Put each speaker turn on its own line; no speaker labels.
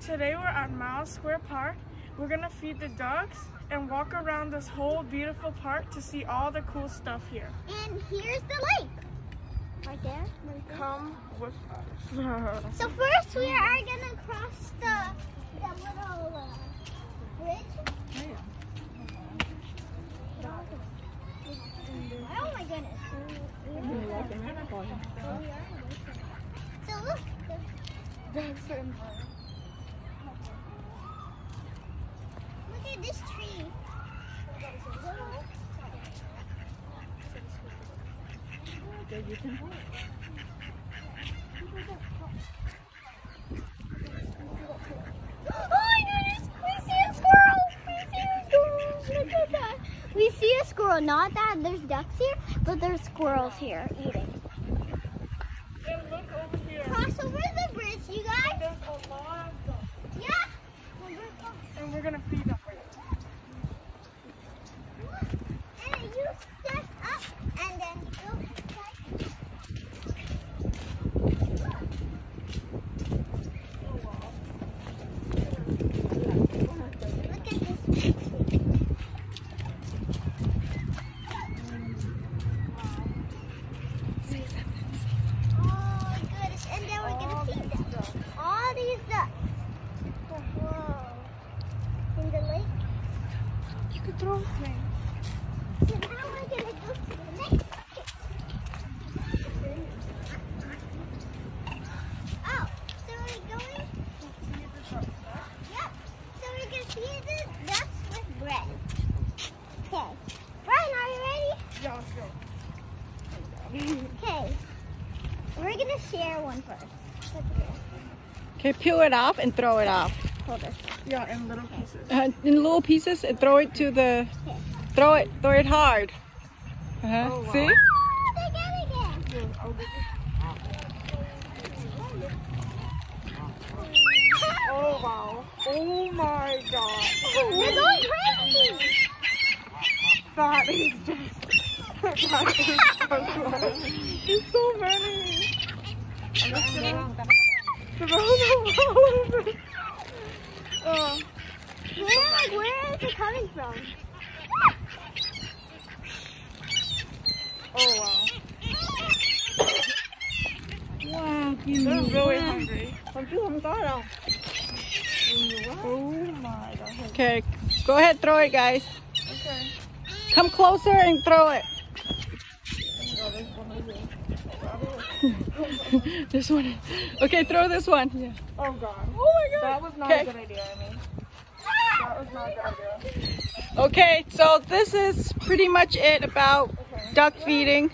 Today we're at Miles Square Park. We're gonna feed the ducks and walk around this whole beautiful park to see all the cool stuff here.
And here's the lake. Right there.
Come with us.
So first we are gonna cross the little bridge. Oh my goodness. So look. Look at this tree.
You can walk.
Oh my goodness! We see a squirrel! Look at that! We see a squirrel. Not that there's ducks here, but there's squirrels here eating.
And look over here.
Cross over the bridge, you guys.
There's a lot of ducks.
Yeah.
And we're gonna feed them.
And you step up and then you go inside. Look at this. Oh goodness. And then we're gonna feed them. All these ducks. Whoa. In the lake.
You could throw it.
So now we're gonna go to the next bucket. Oh, so we're going? Yep. So we're gonna feed the ducks with bread. Okay. Brian, are you ready?
Yeah, let's go.
Okay. We're gonna share one first.
Okay, peel it off and throw it off.
Hold it.
Yeah, in little pieces.
In little pieces and throw it to the. Throw it hard.
Oh, wow.
See?
Oh, they got it again.
Oh wow. Oh my god.
We're going crazy.
That is just that is so fun. There's so many. I'm just gonna throw them over.
Where is it coming from?
Oh wow.
Wow,
They're really hungry.
Oh
Oh my god.
Okay, go ahead, throw it, guys.
Okay.
Come closer and throw it. This one. Okay, throw this one. Yeah.
Oh god.
Oh my god.
That was not
Okay.
a good idea, I mean. That was not a good idea.
Okay, so this is pretty much it about duck feeding.